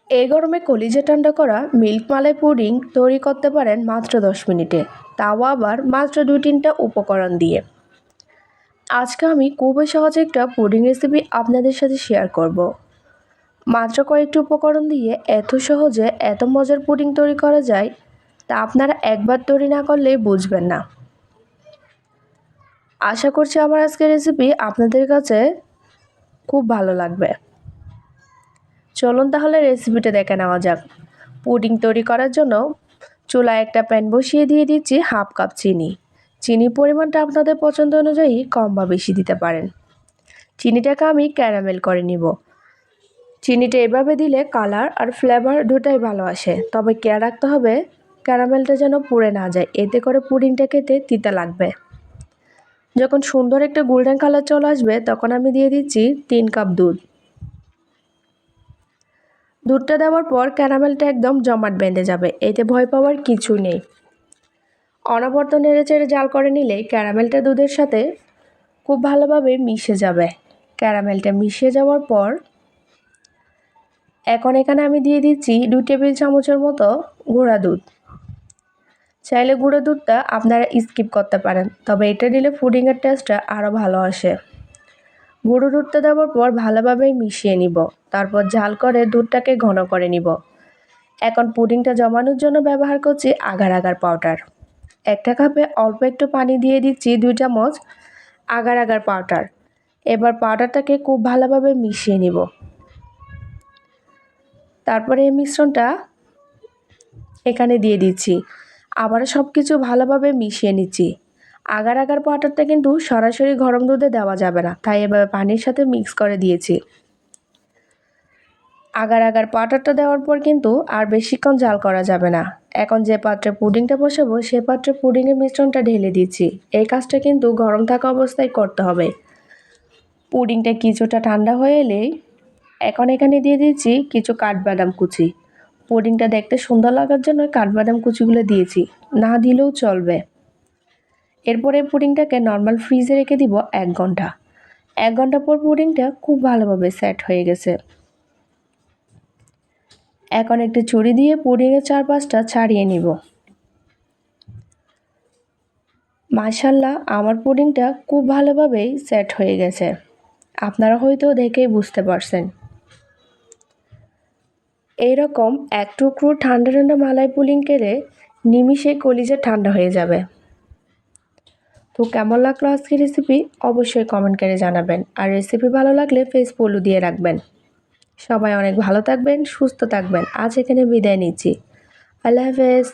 এই গরমে কলিজা ঠান্ডা করা মিল্ক মালাই পুডিং তৈরি করতে পারেন মাত্র 10 মিনিটে, তাও আবার মাত্র 2-3টা উপকরণ দিয়ে। আজকে আমি খুবই সহজ একটা পুডিং রেসিপি আপনাদের সাথে শেয়ার করব। মাত্র কয়েকটি উপকরণ দিয়ে এত সহজে এত মজার পুডিং তৈরি করা যায়, তা আপনারা একবার তৈরি না করলেই বুঝবেন না। আশা করছি আমার আজকের রেসিপি আপনাদের কাছে খুব ভালো লাগবে। চলুন তাহলে রেসিপিটা দেখে নেওয়া যাক। পুডিং তৈরি করার জন্য চুলায় একটা প্যান বসিয়ে দিয়ে দিচ্ছি হাফ কাপ চিনি। চিনির পরিমাণটা আপনাদের পছন্দ অনুযায়ী কম বা বেশি দিতে পারেন। চিনিটাকে আমি ক্যারামেল করে নিব। চিনিটা এভাবে দিলে কালার আর ফ্লেভার দুটাই ভালো আসে, তবে খেয়াল রাখতে হবে ক্যারামেলটা যেন পুড়ে না যায়, এতে করে পুডিংটা খেতে তিতা লাগবে। যখন সুন্দর একটা গোল্ডেন কালার চলে আসবে তখন আমি দিয়ে দিচ্ছি 3 কাপ দুধ। দুধটা দেওয়ার পর ক্যারামেলটা একদম জমাট বেঁধে যাবে, এতে ভয় পাওয়ার কিছু নেই। অনবরত নেড়েচেড়ে জাল করে নিলে ক্যারামেলটা দুধের সাথে খুব ভালোভাবে মিশে যাবে। ক্যারামেলটা মিশে যাওয়ার পর এখন এখানে আমি দিয়ে দিচ্ছি 2 টেবিল চামচের মতো গুঁড়া দুধ। চাইলে গুঁড়ো দুধটা আপনারা স্কিপ করতে পারেন, তবে এটা দিলে পুডিংয়ের টেস্টটা আরও ভালো আসে। গুঁড়ো দুধটা দেওয়ার পর ভালোভাবে মিশিয়ে নিব, তারপর জাল করে দুধটাকে ঘন করে নিব। এখন পুডিংটা জমানোর জন্য ব্যবহার করছি আগার আগার পাউডার। একটা কাপে অল্প একটু পানি দিয়ে দিচ্ছি 2 চামচ আগার আগার পাউডার। এবার পাউডারটাকে খুব ভালোভাবে মিশিয়ে নিব। তারপরে এই মিশ্রণটা এখানে দিয়ে দিচ্ছি, আবারও সব কিছু ভালোভাবে মিশিয়ে নিচ্ছি। আগার আগার পাউডারটা কিন্তু সরাসরি গরম দুধে দেওয়া যাবে না, তাই এভাবে পানির সাথে মিক্স করে দিয়েছি। আগার আগার পাউডারটা দেওয়ার পর কিন্তু আর বেশিক্ষণ জাল করা যাবে না। এখন যে পাত্রে পুডিংটা বসাবো সে পাত্রে পুডিংয়ের মিশ্রণটা ঢেলে দিচ্ছি। এই কাজটা কিন্তু গরম থাকা অবস্থায় করতে হবে। পুডিংটা কিছুটা ঠান্ডা হয়ে এলেই এখন এখানে দিয়ে দিচ্ছি কিছু কাঠবাদাম কুচি। পুডিংটা দেখতে সুন্দর লাগার জন্য কাঠবাদাম কুচিগুলো দিয়েছি, না দিলেও চলবে। এরপরে পুডিংটাকে নর্মাল ফ্রিজে রেখে দিব 1 ঘন্টা। 1 ঘন্টা পর পুডিংটা খুব ভালোভাবে সেট হয়ে গেছে। এখন একটি ছুরি দিয়ে পুডিংয়ের চারপাশটা ছাড়িয়ে নিব। মাশাআল্লাহ, আমার পুডিংটা খুব ভালোভাবেই সেট হয়ে গেছে। আপনারা হয়তো দেখেই বুঝতে পারছেন। এইরকম এক টুকরো ঠান্ডা ঠান্ডা মালাই পুডিং খেলে নিমিষে কলিজা ঠান্ডা হয়ে যাবে। তো কেমন লাগলো আজকের রেসিপি অবশ্যই কমেন্ট করে জানাবেন, আর রেসিপি ভালো লাগলে পেজ ফলো দিয়ে রাখবেন। সবাই অনেক ভালো থাকবেন, সুস্থ থাকবেন। আজ এখানে বিদায় নিচ্ছি। আল্লাহ হাফেজ।